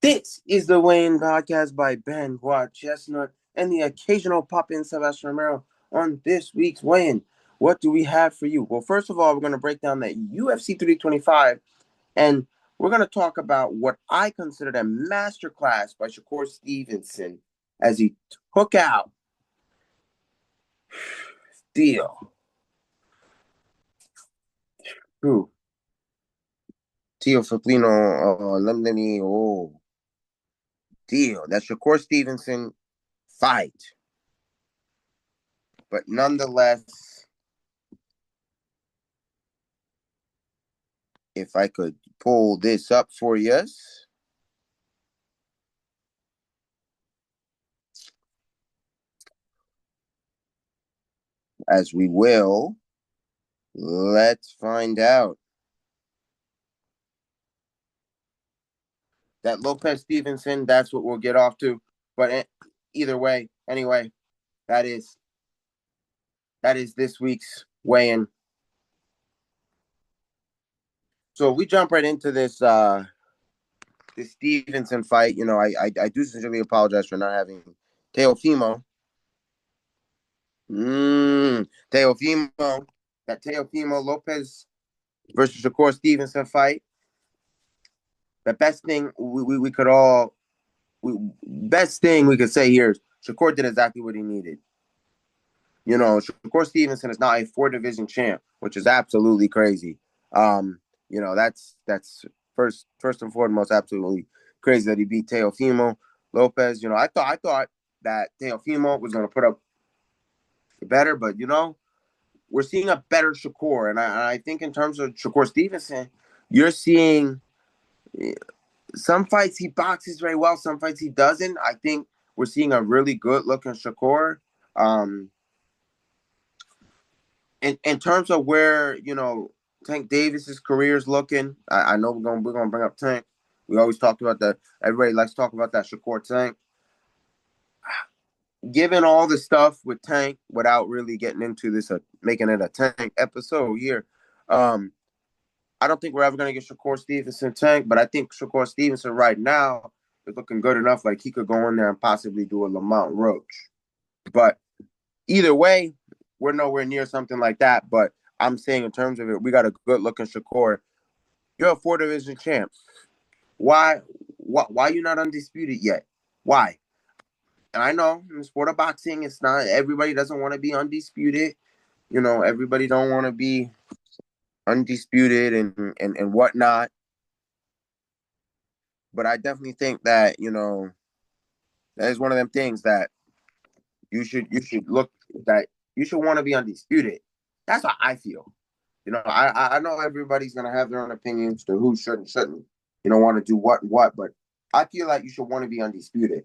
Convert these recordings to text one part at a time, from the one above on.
This is the Wayne Podcast by Ben Watt Chestnut and the occasional pop-in Sebastian Romero on this week's Weigh-In. What do we have for you? Well, first of all, we're going to break down that UFC 325, and we're going to talk about what I considered a masterclass by Shakur Stevenson as he took out Deal. Who? Teofimo, Deal. That Shakur Stevenson fight. But nonetheless, if I could pull this up for you. As we will, let's find out. That Lopez Stevenson, that's what we'll get off to. But either way, anyway, that is this week's weigh-in. So we jump right into this this Stevenson fight. You know, I do sincerely apologize for not having Teofimo. Teofimo. That Teofimo Lopez versus Shakur Stevenson fight. The best thing we could say here is Shakur did exactly what he needed. You know, Shakur Stevenson is now a 4-division champ, which is absolutely crazy. You know, that's first and foremost absolutely crazy that he beat Teofimo Lopez. You know, I thought that Teofimo was going to put up better, but you know, we're seeing a better Shakur, and I think in terms of Shakur Stevenson, you're seeing some fights he boxes very well, some fights he doesn't. I think we're seeing a really good looking Shakur. In terms of where, you know, Tank Davis's career is looking, I know we're gonna bring up Tank. We always talked about that. Everybody likes to talk about that Shakur Tank. Given all the stuff with Tank, without really getting into this, making it a Tank episode here, I don't think we're ever gonna get Shakur Stevenson Tank, but I think Shakur Stevenson right now is looking good enough. Like he could go in there and possibly do a Lamont Roach. But either way, we're nowhere near something like that. But I'm saying in terms of it, we got a good looking Shakur. You're a 4-division champ. Why you not undisputed yet? Why? And I know in the sport of boxing, it's not everybody doesn't want to be undisputed. You know, everybody don't want to be undisputed and whatnot. But I definitely think that, you know, that is one of them things that you should look that you should want to be undisputed. That's how I feel. You know, I know everybody's gonna have their own opinions to who should and shouldn't, you know, want to do what and what, but I feel like you should want to be undisputed.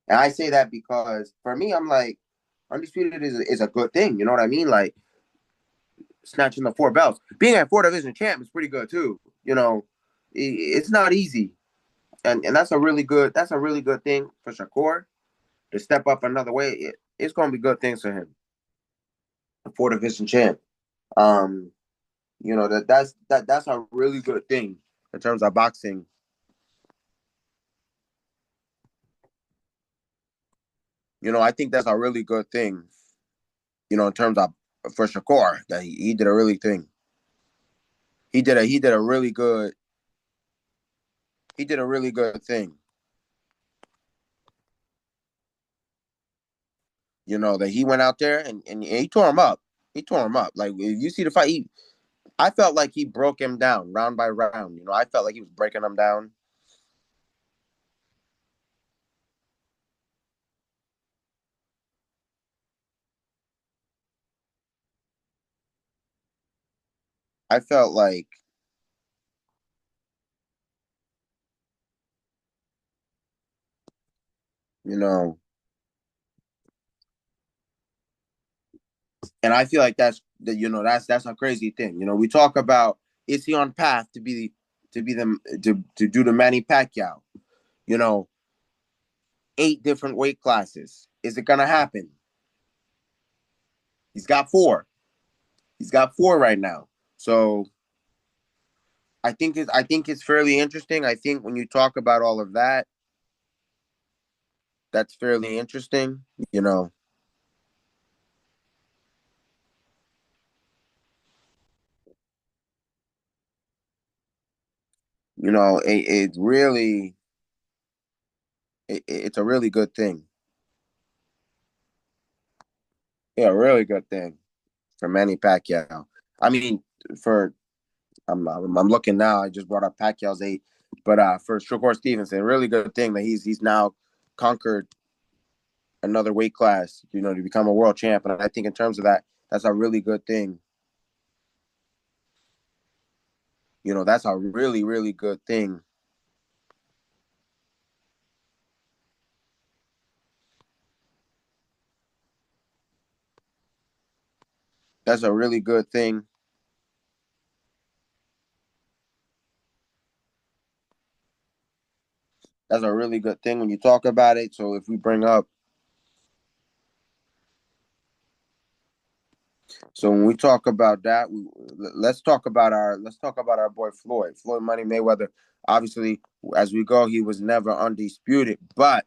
And I say that because for me, I'm like, undisputed is a good thing. You know what I mean? Like snatching the 4 belts. Being a 4-division champ is pretty good too. You know, it's not easy. And that's a really good thing for Shakur to step up another way. It's gonna be good things for him. A 4-division champ. You know, that's a really good thing in terms of boxing. You know, I think that's a really good thing. You know, in terms of for Shakur, that he did a really thing. He did a really good thing. You know, that he went out there and he tore him up. He tore him up. Like if you see the fight, I felt like he broke him down round by round. You know, I felt like he was breaking him down. I felt like, you know, and I feel like that's a crazy thing. You know, we talk about is he on path to to do the Manny Pacquiao? You know, 8 different weight classes. Is it gonna happen? He's got 4. He's got 4 right now. So I think it's fairly interesting. I think when you talk about all of that, that's fairly interesting. You know, it really it's a really good thing. Yeah, a really good thing for Manny Pacquiao. I mean, for I'm looking now. I just brought up Pacquiao's 8, but for Shakur Stevenson, really good thing that he's now conquered another weight class. To become a world champ, and I think in terms of that, that's a really good thing. That's a really really good thing. That's a really good thing. That's a really good thing when you talk about it. So if we bring up, so when we talk about that, let's talk about our boy Floyd Money Mayweather. Obviously, as we go, he was never undisputed, but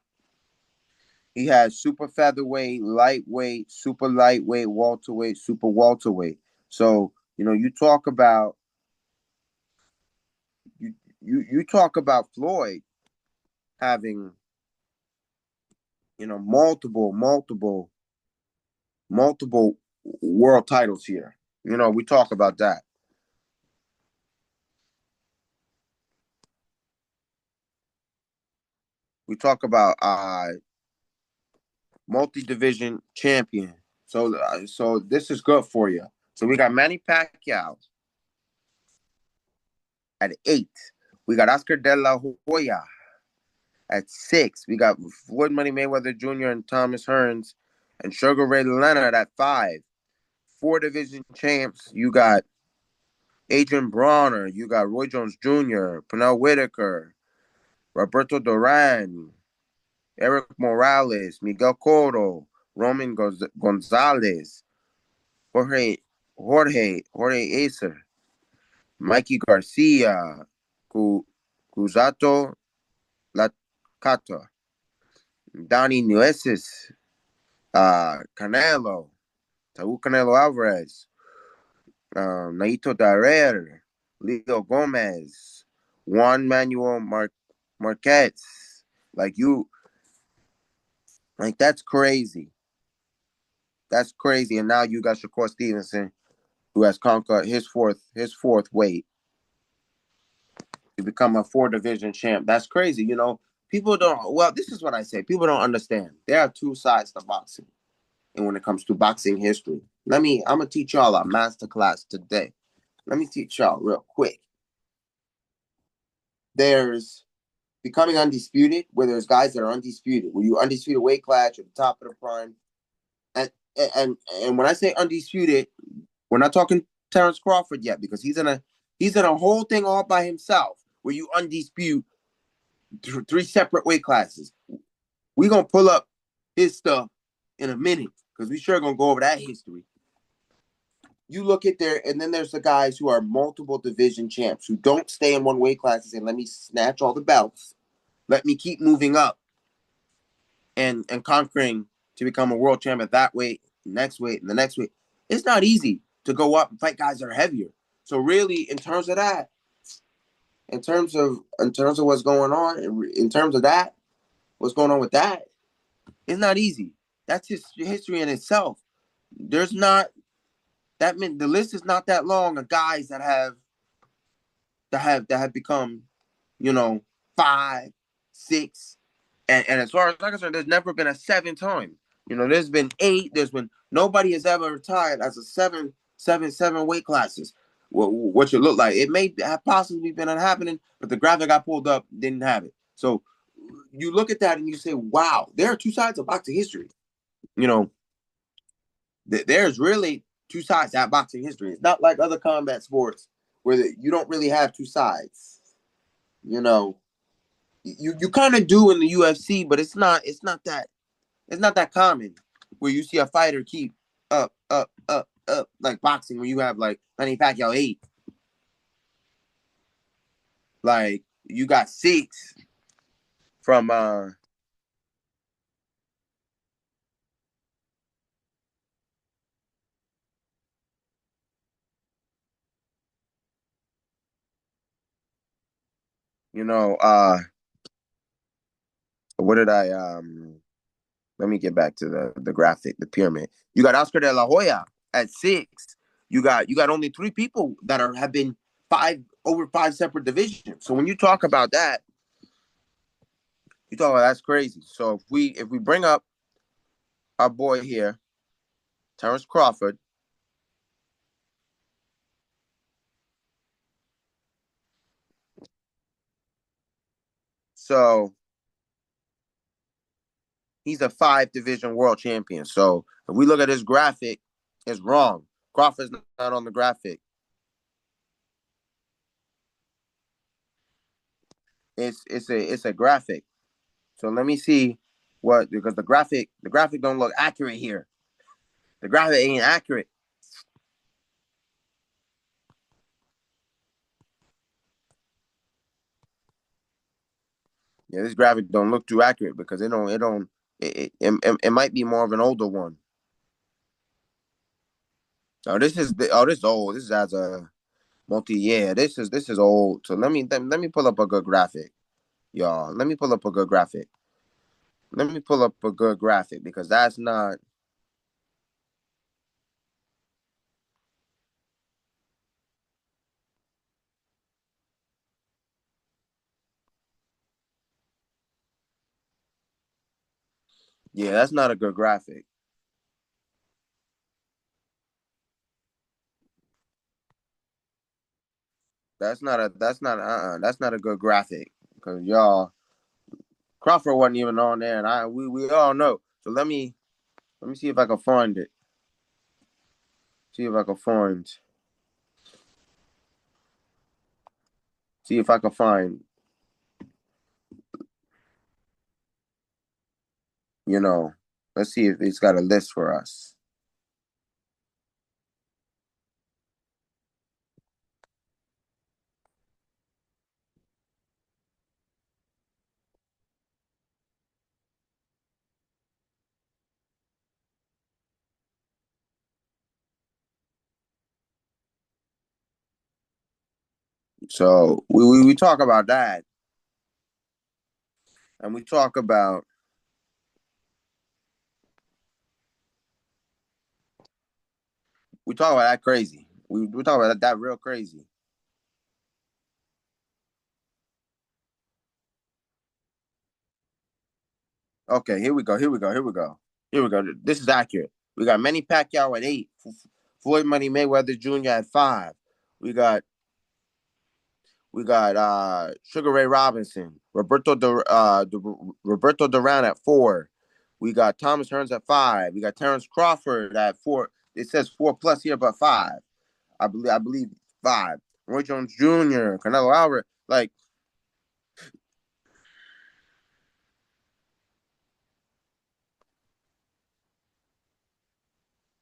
he has super featherweight, lightweight, super lightweight, welterweight, super welterweight. So you talk about you talk about Floyd having multiple world titles here. We talk about that. We talk about multi-division champion. So this is good for you. So we got Manny Pacquiao at 8. We got Oscar De La Hoya at 6. We got Floyd Money Mayweather Jr. and Thomas Hearns and Sugar Ray Leonard at 5. 4 division champs. You got Adrian Bronner. You got Roy Jones Jr., Pernell Whitaker, Roberto Duran, Eric Morales, Miguel Cotto, Roman Gonzalez, Jorge Acer, Mikey Garcia, Cusato Lacata, Donnie Nueces, Canelo, Saúl Canelo Alvarez, Naito Darrer, Leo Gomez, Juan Manuel Marquez. Like you, like that's crazy. That's crazy. And now you got Shakur Stevenson, who has conquered his fourth weight to become a 4 division champ. That's crazy. People don't. Well, this is what I say. People don't understand. There are two sides to boxing, and when it comes to boxing history, I'm gonna teach y'all a master class today. Let me teach y'all real quick. There's becoming undisputed, where there's guys that are undisputed, where you undisputed weight class, you're the top of the prime, and and when I say undisputed, we're not talking Terrence Crawford yet because he's in a whole thing all by himself, where you undispute 3 separate weight classes. We're gonna pull up his stuff in a minute because we sure gonna go over that history. You look at there, and then there's the guys who are multiple division champs who don't stay in one weight class and say, "Let me snatch all the belts, let me keep moving up and conquering to become a world champ at that weight, next weight, and the next weight." It's not easy to go up and fight guys that are heavier. So really, in terms of that, in terms of what's going on, in terms of that, what's going on with that, it's not easy. That's history in itself. There's not that many. The list is not that long of guys that have become, you know, 5, 6, and as far as I'm concerned, there's never been a 7 time. There's been 8. There's been nobody has ever retired as a 7 weight classes. What should look like it may have possibly been happening, but the graphic I pulled up didn't have it. So you look at that and you say, "Wow, there are two sides of boxing history." You know, there's really two sides to boxing history. It's not like other combat sports where you don't really have two sides. You know, you kind of do in the UFC, but it's not that common where you see a fighter keep up like boxing, where you have like Manny Pacquiao 8. Like you got six from you know, what did I let me get back to the graphic, the pyramid. You got Oscar de la Hoya at six. You got only three people that have been five separate divisions. So when you talk about that, you talk about that's crazy. So if we bring up our boy here, Terrence Crawford, so he's a five division world champion. So if we look at his graphic, it's wrong. Crawford's not on the graphic. It's a graphic. So let me see what because the graphic don't look accurate here. The graphic ain't accurate. Yeah, this graphic don't look too accurate because it might be more of an older one. Oh, this is old. This is as a multi. Yeah, this is old. So let me pull up a good graphic, y'all. Let me pull up a good graphic. Let me pull up a good graphic because that's not. Yeah, that's not a good graphic. That's not a good graphic because y'all Crawford wasn't even on there, and we all know. So let me see if I can find it. See if I can find. See if I can find. You know, let's see if it's got a list for us. So we talk about that, and we talk about that crazy. We talk about that real crazy. Okay, here we go. Here we go. Here we go. Here we go. This is accurate. We got Manny Pacquiao at eight. Floyd Money Mayweather Jr. at five. We got Sugar Ray Robinson, Roberto Duran at four. We got Thomas Hearns at five. We got Terrence Crawford at four. It says four plus here, but five. I believe five. Roy Jones Jr., Canelo Alvarez. Like,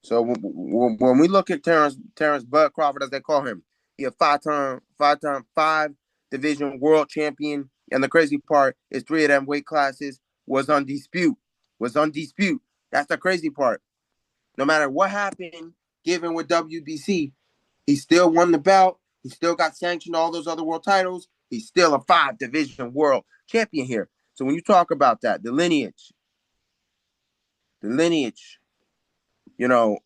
so when we look at Terrence Bud Crawford, as they call him, he a five division world champion. And the crazy part is three of them weight classes was on dispute. Was on dispute. That's the crazy part. No matter what happened, given with WBC, he still won the belt. He still got sanctioned all those other world titles. He's still a five division world champion here. So when you talk about that, the lineage, you know,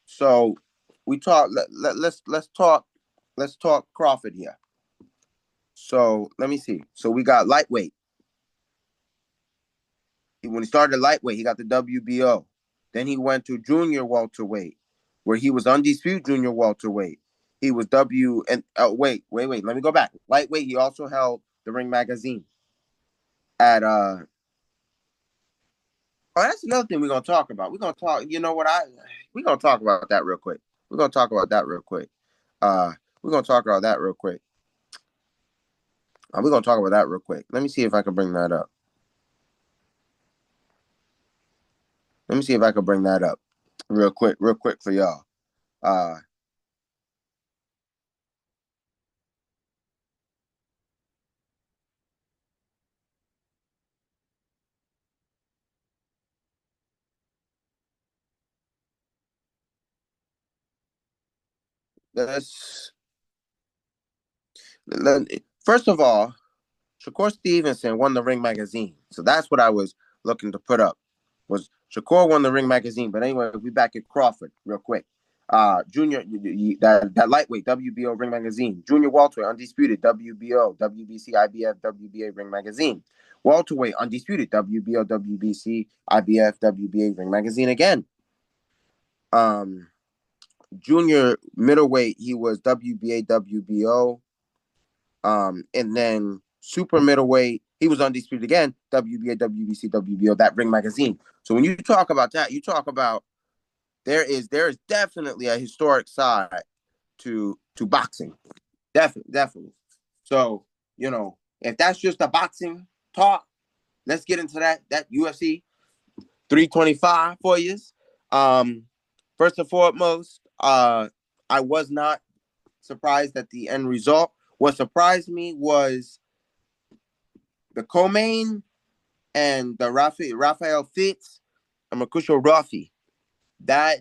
so we talk. Let's talk Crawford here. So let me see. So we got lightweight. When he started lightweight, he got the WBO. Then he went to junior welterweight, where he was undisputed junior welterweight. He was W and wait. Let me go back. Lightweight. He also held the Ring Magazine at. Oh, that's another thing we're gonna talk about. We're gonna talk. You know what? We're gonna talk about that real quick. We're gonna talk about that real quick. Uh, we're gonna talk about that real quick. We're gonna talk about that real quick. Let me see if I can bring that up. Let me see if I can bring that up real quick for y'all. Uh, let's first of all, Shakur Stevenson won the Ring magazine, so that's what I was looking to put up. Was Shakur won the Ring magazine? But anyway, we back at Crawford real quick. Junior, that lightweight WBO Ring magazine. Junior welterweight undisputed WBO, WBC, IBF, WBA Ring magazine. Welterweight undisputed WBO, WBC, IBF, WBA Ring magazine again. Junior middleweight, he was WBA, WBO. And then super middleweight, he was undisputed again, WBA, WBC, WBO, that Ring magazine. So when you talk about that, you talk about there is definitely a historic side to boxing. Definitely. So, if that's just a boxing talk, let's get into that UFC 325 for you. First and foremost, I was not surprised at the end result. What surprised me was the co-main and the Rafael Fitz and Makusho Rafi. That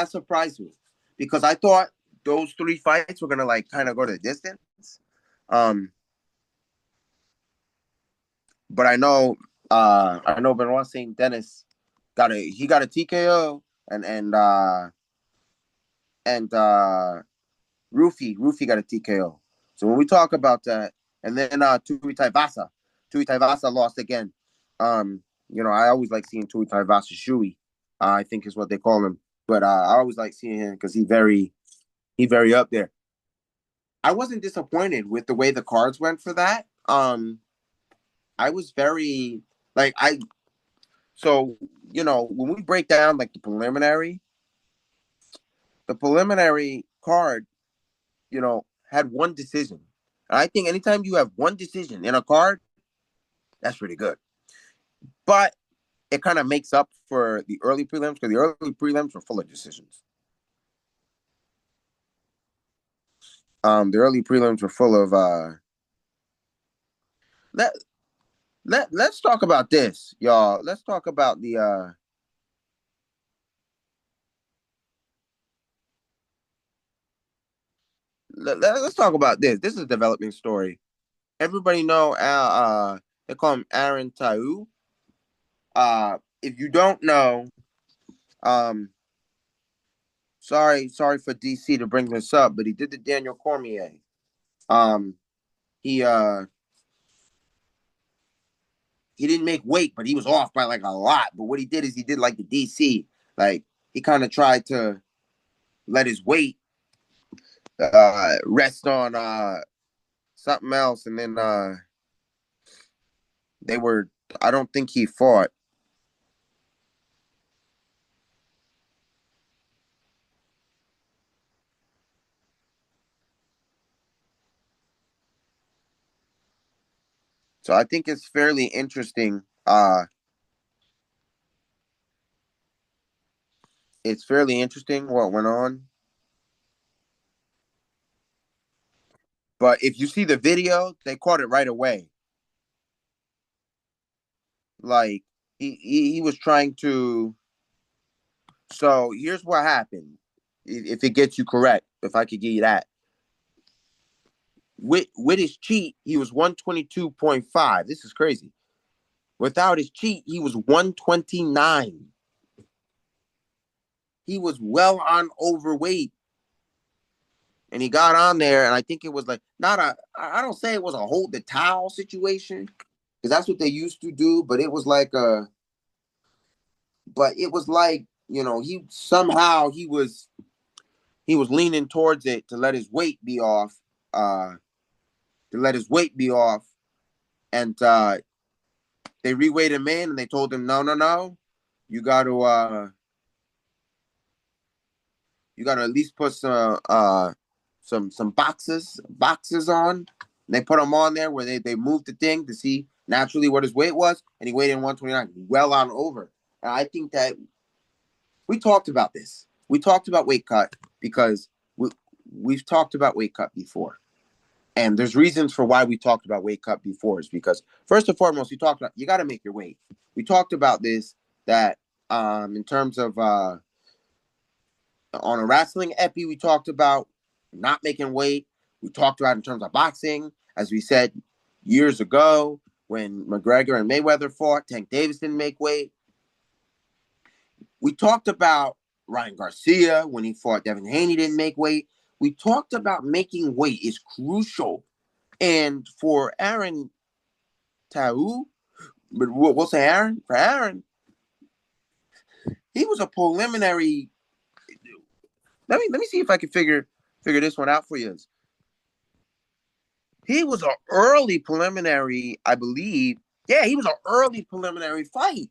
surprised me because I thought those three fights were gonna kind of go to the distance. But I know Benoit St. Dennis got a TKO and Rufi got a TKO. So when we talk about that, and then Tui Taivasa lost again. I always like seeing Tui Taivasa Shui, I think is what they call him. But I always like seeing him because he very up there. I wasn't disappointed with the way the cards went for that. I was very so when we break down the preliminary card, had one decision. And I think anytime you have one decision in a card, that's pretty good. But it kind of makes up for the early prelims because the early prelims were full of decisions. The early prelims were full of let's talk about this, y'all. Let's talk about the let's talk about this. This is a developing story. Everybody know they call him Aaron Tau. If you don't know, sorry for DC to bring this up, but he did the Daniel Cormier. He didn't make weight, but he was off by a lot. But what he did is he did the DC. He kind of tried to let his weight rest on something else, and then I don't think he fought. So I think it's fairly interesting. It's fairly interesting what went on. But if you see the video, they caught it right away. He was trying to. So here's what happened. If it gets you correct, if I could give you that. With his cheat, he was 122.5. This is crazy. Without his cheat, he was 129. He was well on overweight. And he got on there, and I think it was I don't say it was a hold the towel situation, because that's what they used to do, but it was he was leaning towards it to let his weight be off, and they reweighed him in, and they told him, no, you got to at least put some boxes on. And they put him on there where they moved the thing to see naturally what his weight was, and he weighed in 129, well on over. And I think that we talked about this. We talked about weight cut because we've talked about weight cut before. And there's reasons for why we talked about weight cut before, is because first and foremost, we talked about you got to make your weight. We talked about this, that in terms of on a wrestling epi, we talked about not making weight. We talked about in terms of boxing, as we said years ago when McGregor and Mayweather fought. Tank Davis didn't make weight. We talked about Ryan Garcia when he fought Devin Haney didn't make weight. We talked about making weight is crucial. And for Aaron Tau, but we'll say Aaron, for Aaron, he was a preliminary. Let me see if I can figure this one out for you. He was an early preliminary, I believe. Yeah, he was an early preliminary fight.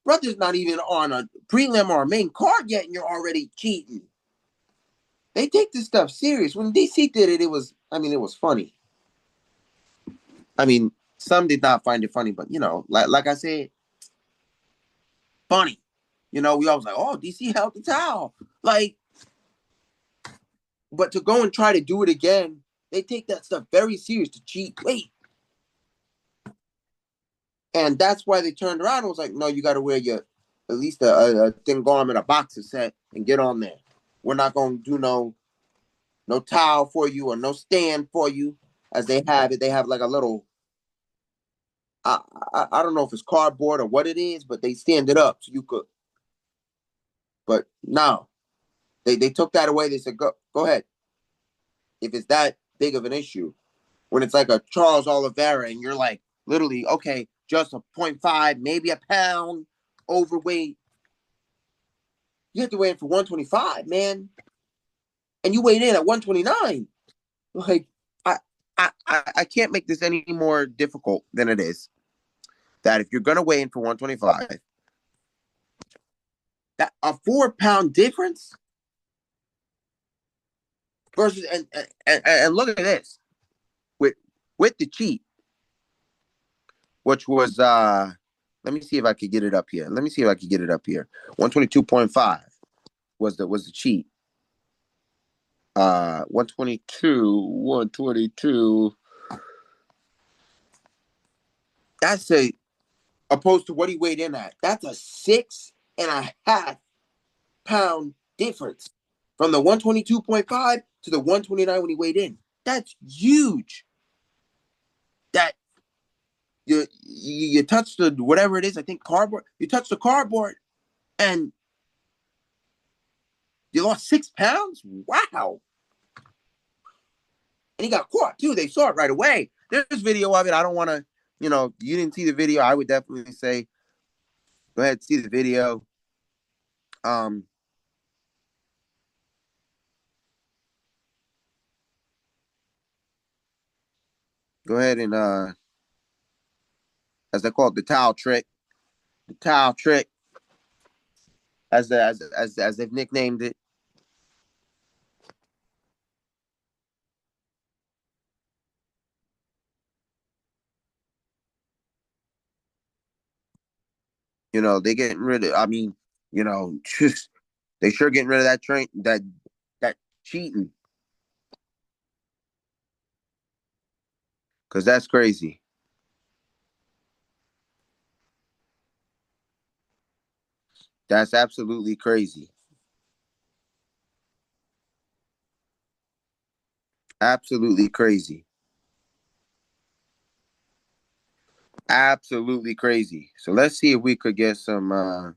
Brother's not even on a prelim or a main card yet, and you're already cheating. They take this stuff serious. When DC did it, it was funny. I mean, some did not find it funny, but like I said, funny. We always like, oh, DC held the towel. Like, but to go and try to do it again, they take that stuff very serious to cheat weight. And that's why they turned around and was like, no, you got to wear at least a thin garment, a boxer set, and get on there. We're not going to do no towel for you or no stand for you, as they have it. They have like a little, I don't know if it's cardboard or what it is, but they stand it up so you could. But no, they took that away. They said, go ahead. If it's that big of an issue, when it's like a Charles Oliveira and you're like literally, okay, just a 0.5, maybe a pound overweight, you have to weigh in for 125, man. And you weighed in at 129. Like, I can't make this any more difficult than it is. That if you're going to weigh in for 125, that a 4-pound difference versus, and look at this, with the cheat, which was, let me see if I could get it up here. 122.5 was the cheat. 122. That's opposed to what he weighed in at. That's a 6.5 pound difference from the 122.5 to the 129 when he weighed in. That's huge. That you touch the whatever it is, I think cardboard. You touch the cardboard and you lost 6 pounds? Wow. And he got caught too. They saw it right away. There's video of it. I don't want to, you didn't see the video. I would definitely say, go ahead, see the video. Go ahead and, as they call it, the towel trick. The towel trick, as they've nicknamed it. They getting rid of. I mean, just they sure getting rid of that train that cheating, because that's crazy. That's absolutely crazy. Absolutely crazy. Absolutely crazy. So let's see if we could get some.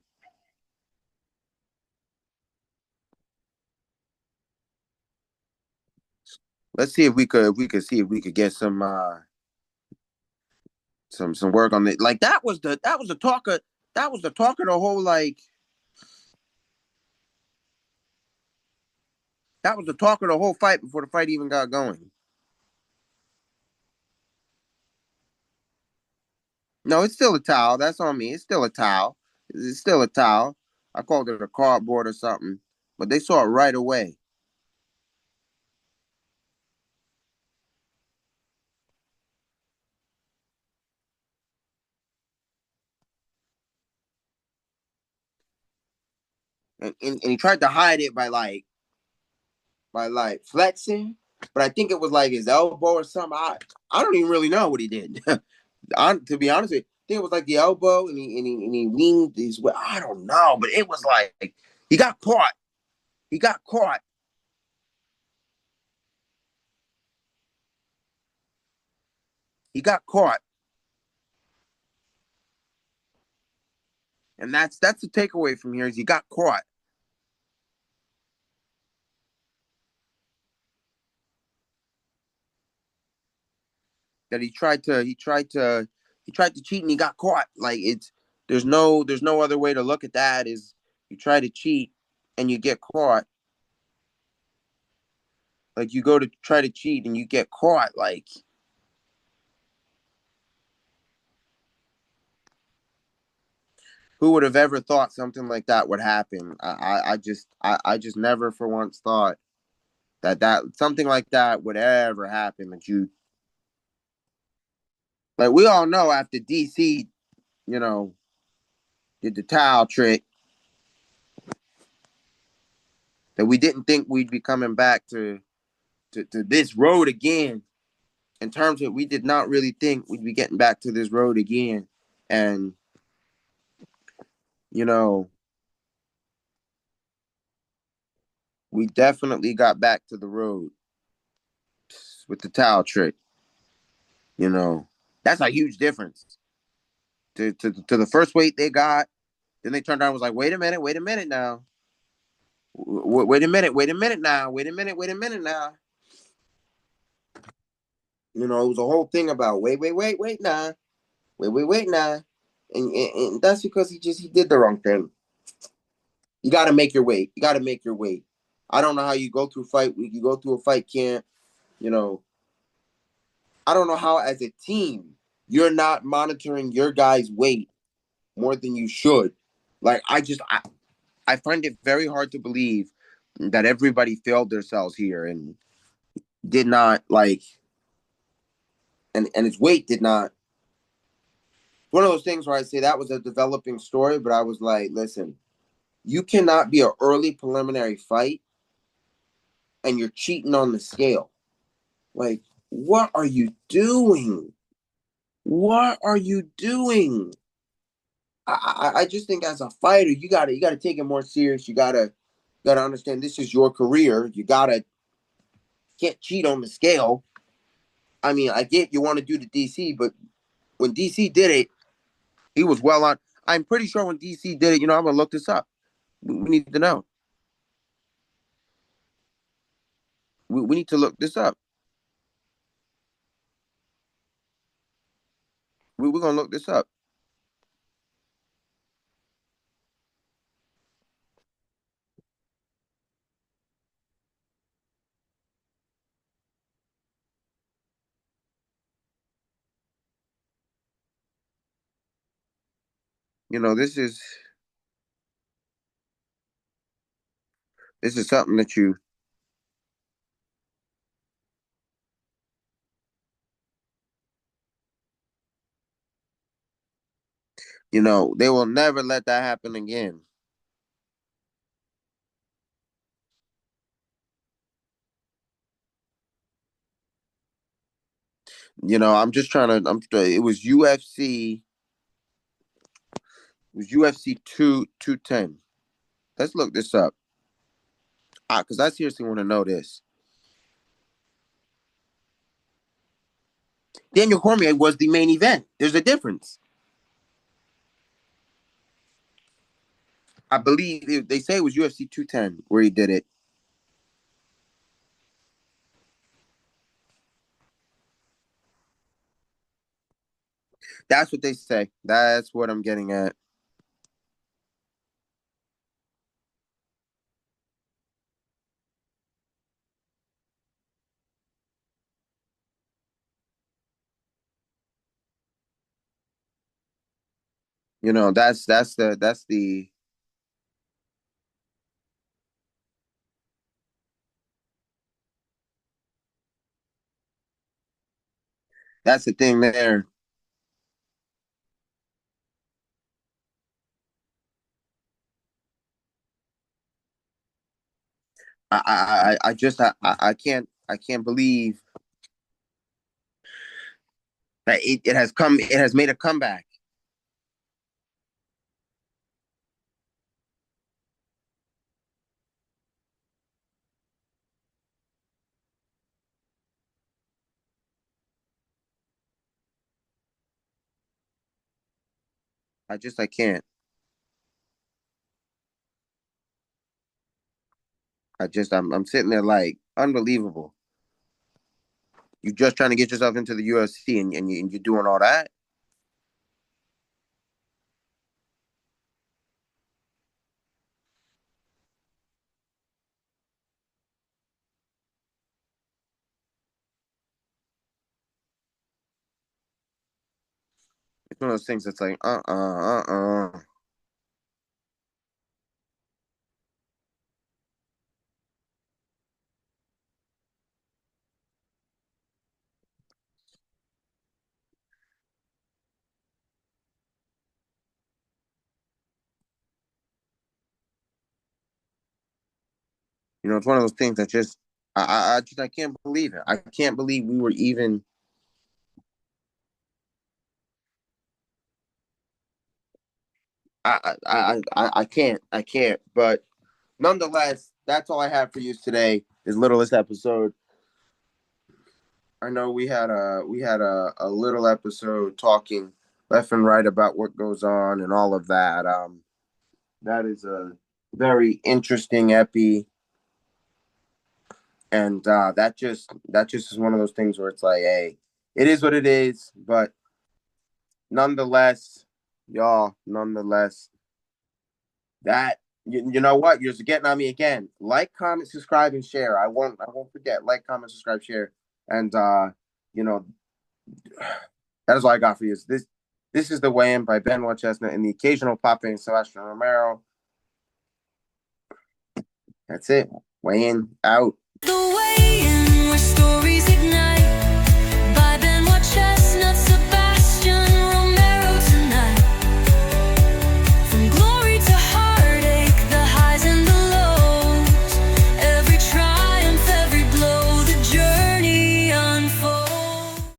Let's see if we could see if we could get some some work on it. Like that was the talk of the whole that was the talk of the whole fight before the fight even got going. No, it's still a towel. That's on me. It's still a towel. It's still a towel. I called it a cardboard or something, but they saw it right away. And he tried to hide it by flexing, but I think it was like his elbow or something. I don't even really know what he did. To be honest with you, I think it was like the elbow, and he leaned his way. I don't know, but it was like he got caught. He got caught. He got caught. And that's the takeaway from here is he got caught. That he tried to cheat and he got caught. Like it's there's no other way to look at that is you try to cheat and you get caught. Like you go to try to cheat and you get caught. Like who would have ever thought something like that would happen? I just never for once thought that something like that would ever happen. That you like we all know after DC, you know, did the towel trick that we didn't think we'd be coming back to this road again. In terms of we did not really think we'd be getting back to this road again. And, you know, we definitely got back to the road with the towel trick. You know, that's a huge difference to the first weight they got. Then they turned around and was like, wait a minute now. Wait a minute now. Wait a minute now. You know, it was a whole thing about wait now. Wait now. And that's because he did the wrong thing. You got to make your weight. You got to make your weight. I don't know how you go through fight week. You go through a fight camp. You know, I don't know how as a team you're not monitoring your guy's weight more than you should. Like I find it very hard to believe that everybody failed themselves here and did not like and his weight did not. One of those things where I say that was a developing story, but I was like, listen, you cannot be an early preliminary fight and you're cheating on the scale. Like, what are you doing? What are you doing? I just think as a fighter, you gotta take it more serious. You gotta understand this is your career. Can't cheat on the scale. I mean, I get you want to do the DC, but when DC did it, he was well on. I'm pretty sure when DC did it, you know, I'm gonna look this up. We need to know. We need to look this up. We're gonna look this up. You know, this is something that you know they will never let that happen again. You know, I'm just trying to. It was UFC. It was UFC 210. Let's look this up. Because I seriously want to know this. Daniel Cormier was the main event. There's a difference. I believe they say it was UFC 210 where he did it. That's what they say. That's what I'm getting at. You know, that's the thing there. I just I can't believe that it has made a comeback. I can't. I'm sitting there like unbelievable. You just trying to get yourself into the UFC and you're doing all that. It's one of those things that's like It's one of those things that just I can't believe it. I can't believe we were even. I can't. But nonetheless, that's all I have for you today. This littlest episode. I know we had a little episode talking left and right about what goes on and all of that. That is a very interesting epi, and that just is one of those things where it's like, hey, it is what it is. But nonetheless, y'all, nonetheless, that you know what, you're getting on me again. Like, comment, subscribe, and share. I won't forget. Like, comment, subscribe, share, and you know that is all I got for you. This is the weigh-in by Benoit Chestnut and the occasional Pape Sebastian Romero. That's it. Weigh in out. The way in restore